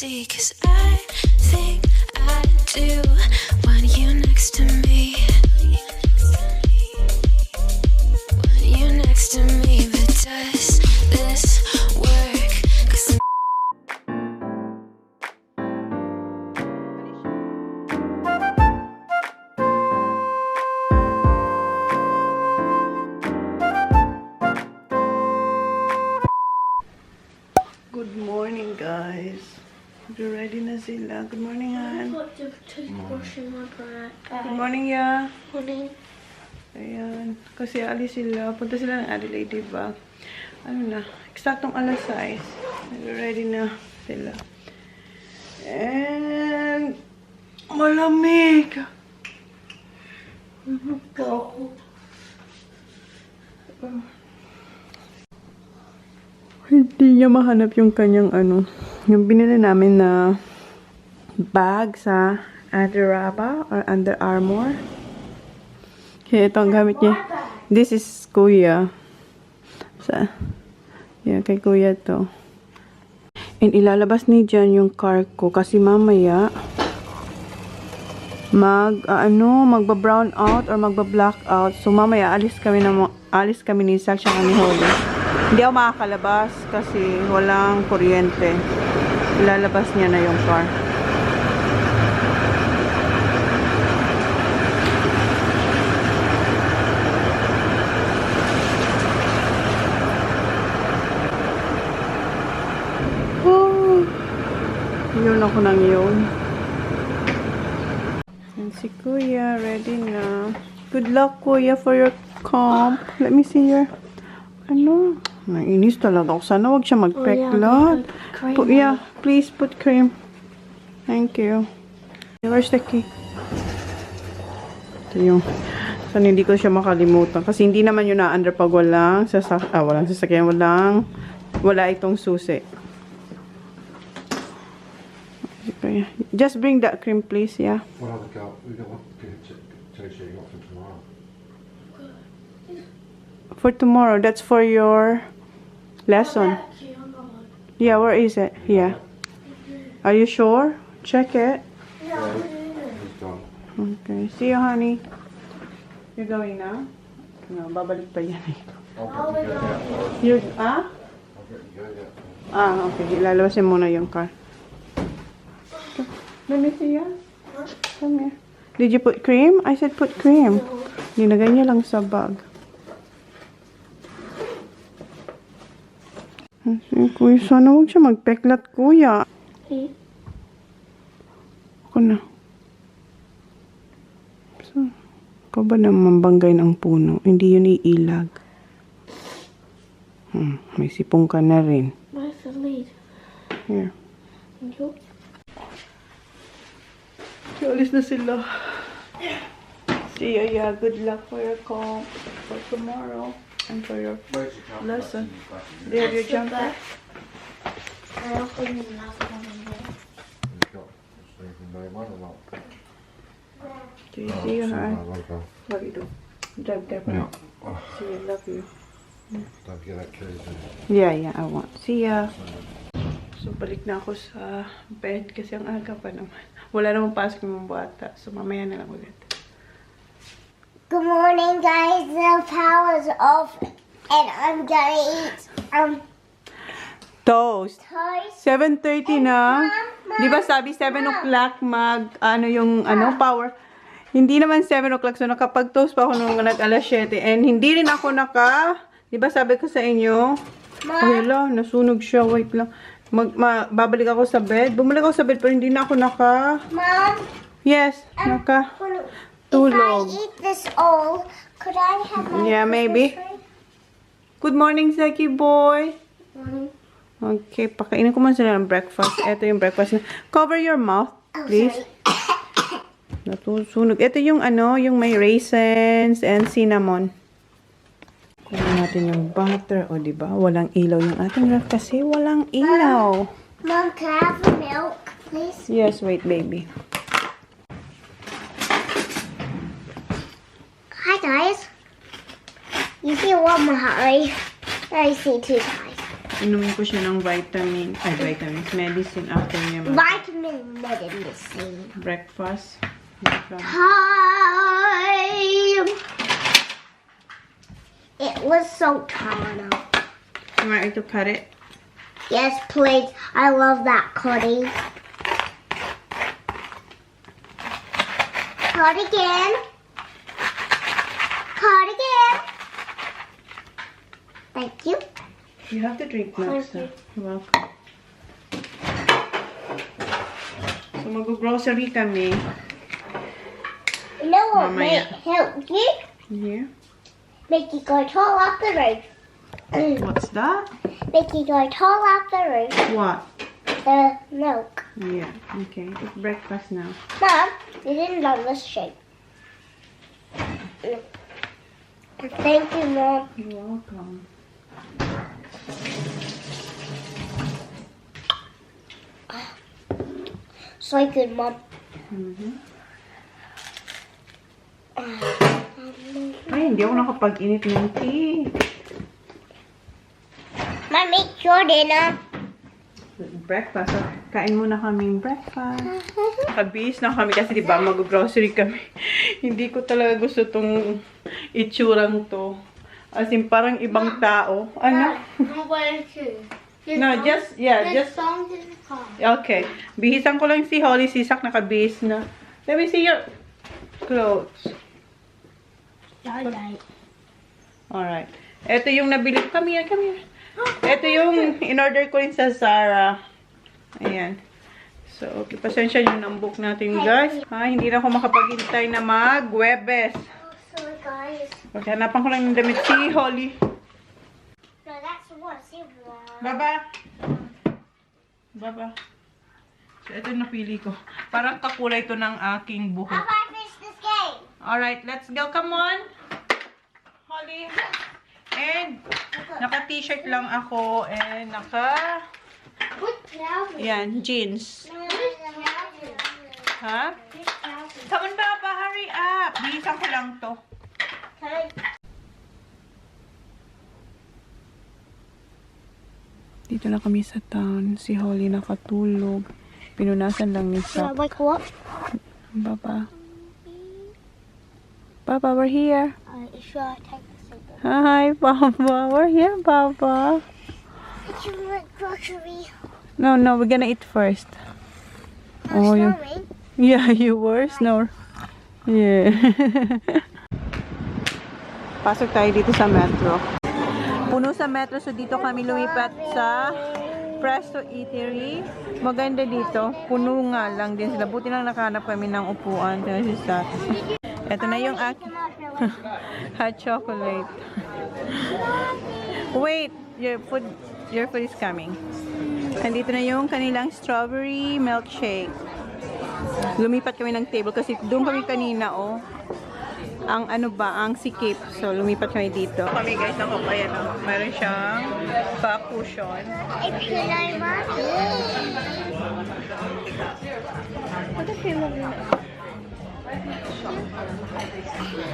see, 'cause I think I do want you next to me. Want you next to me, but does this work? 'Cause good morning, guys. You ready na sila? Good morning, Han. Good morning, Ya. Morning. Ayan. Kasi alis sila. Punta sila ng Adelaide, diba? Ano na? Eksaktong alas 6. Ready na sila. And malamig. Hindi niya mahanap yung kanyang yung binili namin na bag sa Adiraba or Under Armour. Kaya ito ang gamit niya. This is Kuya. Yeah, kay Kuya to. And ilalabas ni Jan yung car ko kasi mamaya magba-brown out or magba-black out. So mamaya alis kami ni Sal siya ni Holly. Hindi ako makakalabas kasi walang kuryente. Ilalabas niya na yung car. Oh, yun ako nang yun. And si Kuya, ready na. Good luck, Kuya, for your comp. Let me see your... Nainis talaga ako. Sana wag siya mag-peklat. Yeah, please put cream. Thank you. Where's the key? Ito yung... Sana hindi ko siya makalimutan. Kasi hindi naman yun na-under pag walang sasakyan. Wala itong susi. Okay. Just bring that cream, please, yeah. What other car? We got one t-shirt you got for tomorrow. For tomorrow, that's for your lesson. Yeah, where is it? Yeah. Are you sure? Check it. He's gone. Okay. See you, honey. You're going now? No, babalik pa yan eh. I'll get you out. You, I'll get you out. okay. Ilalabasin muna yung car. Let me see ya. Come here. Did you put cream? I said put cream. Linagay niya lang sa bag. Kuya, sana huwag siya magpeklat, Kuya. Ako na. So, ikaw ba naman banggay ng puno? Hindi yun iilag. May sipong ka na rin. Where's the lead? Here. Thank you. Alis na sila. See ya, yeah. Good luck for your call for tomorrow. And for your lesson. Do you have your jumper? I also need the last one in there. You've got sleeping day one or not? Do you see your hand? Okay. What do you do? Drive there. Yeah. See you, love you. Don't get that keys in. Yeah, I want. See ya. So, balik na ako sa bed kasi ang aga pa naman. Wala namang pasok ng bata. So, mamaya na lang ulit. Good morning, guys. The power's off, and I'm gonna eat Toast. toast. 7:30 na. Di ba sabi 7 o'clock power? Hindi naman 7 o'clock. So, nakapag-toast pa ako nung nag-alas 7. And hindi rin ako di ba sabi ko sa inyo? Ay, nasunog siya. Wait lang. Babalik ako sa bed. Bumalik ako sa bed pero hindi na ako Mom? Yes, tulog. If I eat this all, could I have my Yeah, maybe. Christmas tree? Good morning, Zeki boy. Morning. Okay, pakainin ko man sila ng breakfast. Ito yung breakfast. Cover your mouth, please. Natusunog. Ito yung yung may raisins and cinnamon. Kunin natin yung butter. O, diba? Walang ilaw yung ating ref kasi walang ilaw. Mom, can I have the milk, please? Yes, wait, baby. Hi, guys. You see one more hurry. I see two guys. inumin ko siya ng vitamins, medicine after niya Vitamin medicine. breakfast. Time. It was so tired. You want me to cut it? Yes, please. I love that cutting. Cut again. Cut again. Thank you. You have to drink milk, sir. You're welcome. So, mag-grocery kami. You know what Mamaya. might help you? Here. Make you go tall up the roof. What's that? Make you go tall up the roof. What? The milk. Yeah, okay. It's breakfast now. Mom, you didn't love this shape. Thank you, Mom. You're welcome. So good, Mom. Ay, hindi ako nakapag-init ng tea. Mom, make your dinner. Breakfast. So, kain muna kaming breakfast. Kabis na kami kasi diba mag-grocery kami. Hindi ko talaga gusto tong itsurang to. As in, parang ibang tao. Ano? Where to? No, just, yeah, just, songs in the car. okay. Bihisan ko lang si Holly, si Sak nakabihis na. Let me see your clothes. Alright. Ito yung nabili ko. Come here, come here. Ito yung in-order ko rin sa Zara. Ayan. So, okay. Pasensya yung nambuk natin, guys. Ha, hindi na ako makapaghintay na mag-Webes. So, guys. Okay, hanapan ko lang ng damit si Holly. No, that's what silver. Baba. Baba. So, ito yung napili ko. Parang kakulay ito ng aking buhok. How about I finish this game? Alright, let's go. Come on. Holly. And, naka-t-shirt lang ako. And, What trouser? yan, jeans. Ha? Come on, Baba. Hurry up. Bihisan ko lang to. Dito na kami sa town. Si Holly nakatulog. Pinunasan lang ni Sak. Like what? Baba. Baba, we're here. Sure, I take the silver. Hi, Baba. We're here, Baba. Did you want grocery? No, we're gonna eat first. Oh, you... Yeah, you were snore. Yeah. Pasok tayo dito sa metro. Puno sa metro, so dito kami lumipat sa Presto Eatery. Maganda dito. Puno nga lang din sila. Buti lang nakahanap kami ng upuan. Kasi sa... Ito na yung aking hot chocolate. Wait, your food is coming. Andito na yung kanilang strawberry milkshake. Lumipat kami ng table kasi doon kami kanina, oh. Ang ano ba, ang sikip. So, lumipat kami dito. Kami guys, ako pa yan, oh. Meron siyang pa-cushion. If you like mommy. What the pillow?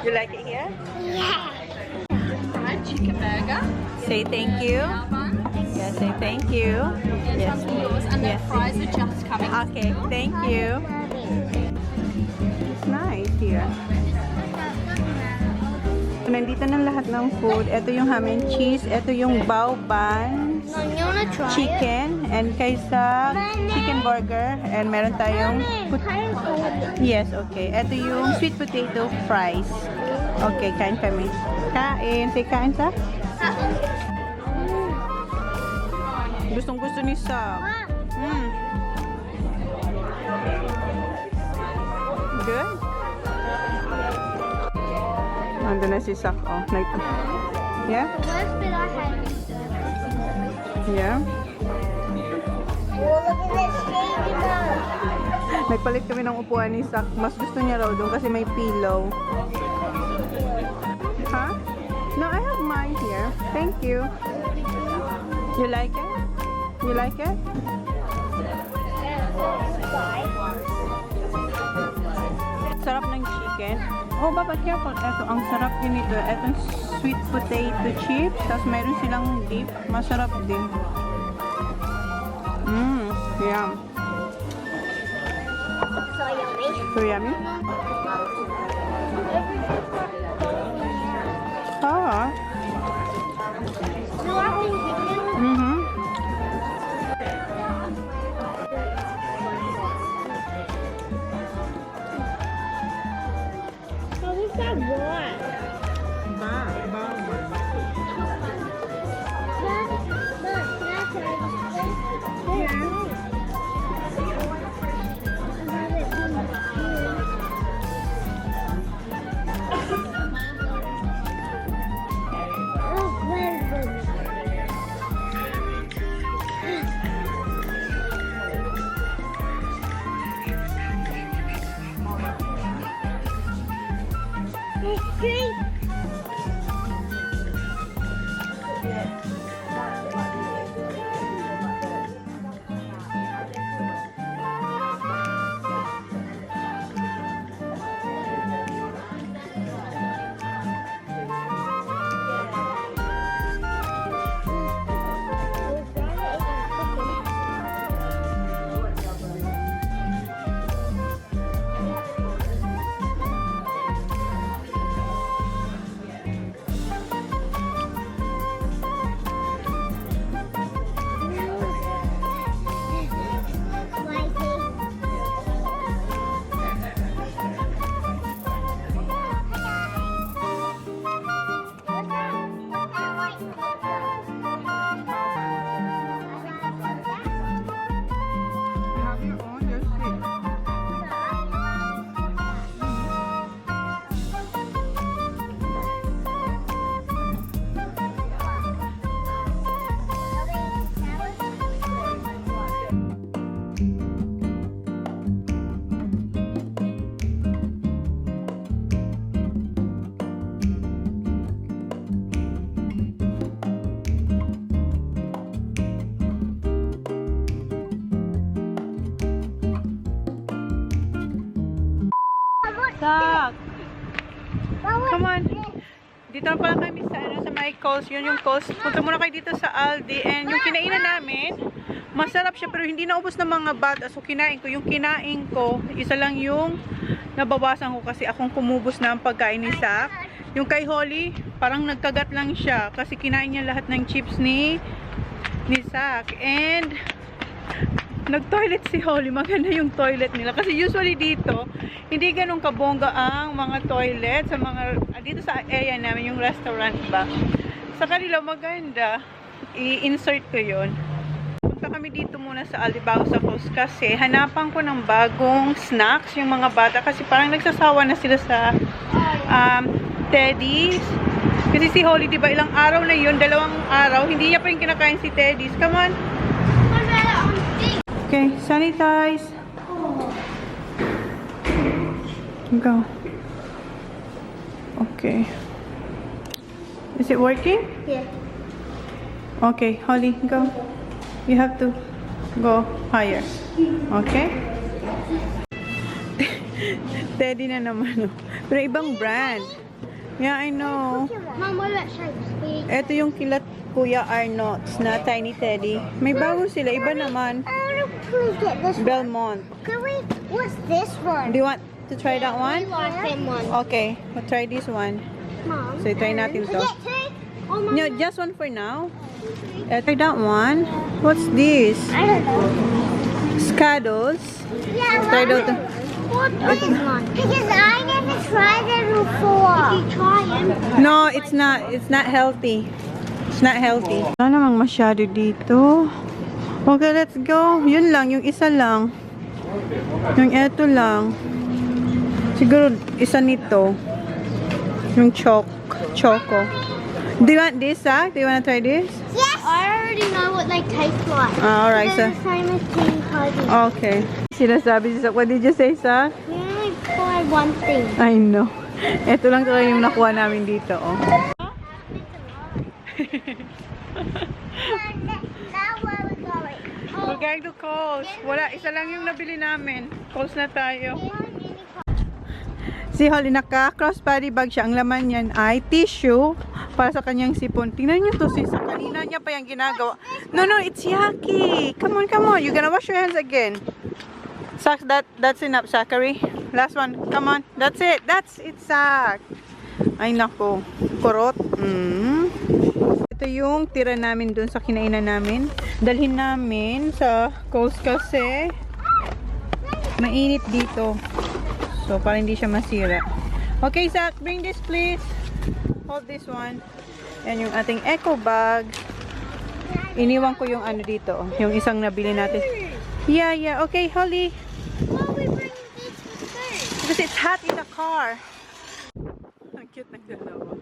You like it here? Yeah. Right, chicken burger. Say thank you. Yes, say thank you. Yes. Yours, and then Yes. fries are just coming. Okay, thank you. It's nice here. Nandito na lahat ng food. Ito yung ham and cheese. Ito yung bao buns. Mom, you wanna try Chicken. And kaysa chicken burger. And meron tayong... Yes, okay. Ito yung sweet potato fries. Okay, kain kami. Kain. Say kain sa? Gustong gusto ni Sam. Good? Ando na si Sak. Oh, yeah? The worst bit I had. Yeah? Oh, look at this baby, Mom. Nagpalit kami ng upuan ni Sak. Mas gusto niya raw doon kasi may pillow. Huh? No, I have mine here. Thank you. You like it? You like it? Sarap ng chicken. Oh, Baba, careful. Ito, ang sarap din ito. Etong sweet potato chips. Tapos mayroon silang dip. Masarap din. Yum. So yummy. So yummy. Ah. How is that what? Sak! Come on. Dito na pala kami sa, sa my Coles. Yun yung Coles. Punta muna kayo dito sa Aldi. And yung kinainan namin, masarap siya pero hindi naubos ng mga bata. So kinain ko. Yung kinain ko, isa lang yung nabawasan ko kasi akong kumubos na ang pagkain ni Sak. Yung kay Holly, parang nagkagat lang siya kasi kinain niya lahat ng chips ni Sak. And nag-toilet si Holly. Maganda yung toilet nila. Kasi usually dito, hindi ganun kabongga ang mga toilet sa mga, dito sa area namin, yung restaurant ba. Sa kanila maganda. I-insert ko yun. Punta kami dito muna sa Aldi bago sa Coles kasi hanapan ko ng bagong snacks yung mga bata kasi parang nagsasawa na sila sa Teddy's. Kasi si Holly, diba, ilang araw na yun, 2 araw, hindi niya pa rin kinakain si Teddy's. Come on. Okay, sanitize. Go. Okay. Is it working? Yeah. Okay, Holly, go. You have to go higher. Okay? Teddy na naman. Pero ibang brand. Yeah, I know. Mom, what about shapes? Ito yung kilat Kuya Arnott's na Tiny Teddy. May bago sila. Iba naman. Can we get this Belmont. Can we? What's this one? Do you want to try that one? like them one. Okay, we'll try this one. Mom. So, try natin to. Get two? Oh, Mom. No, just one for now. Try that one. What's this? I don't know. Scados. Yeah, Try Mom. that. What is one? Because I never tried it before. Did you try them? No, it's not. It's not healthy. It's not healthy. Wala namang masyado dito. Okay, let's go. Yun lang, yung isa lang. Yung eto lang. Siguro isa nito. Yung choco. Do you want this, Zach? Do you want to try this? Yes. I already know what they taste like. Alright, They're so. the same as tea party. Okay. Sinasabi si Zach. What did you say, Zach? We only buy one thing. I know. Ito lang talaga yung nakuha namin dito, oh. Now where are we going? We're going to Coles. Wala, isa lang yung nabili namin. Coles na tayo. Si Holly, naka-crossbody bag siya. Ang laman niyan ay tissue, para sa kanyang sipon. Tingnan niyo to sis. Kanina niya pa yung ginagawa. No, it's yucky. Come on. You're gonna wash your hands again. Sack, that's enough, Zachary. Last one. Come on. That's it, Zach. Ay, nako. Kurot. Ito yung tira namin dun sa kinainan namin. Dalhin namin sa coast kasi mainit dito. So, para hindi siya masira. Okay, Zach, bring this please. Hold this one. Yan yung ating eco bag. Iniwan ko yung ano dito. Yung isang nabili natin. Yeah. Okay, Holly. Why are we bringing this first? Because it's hot in the car. Ang cute ng dalawa.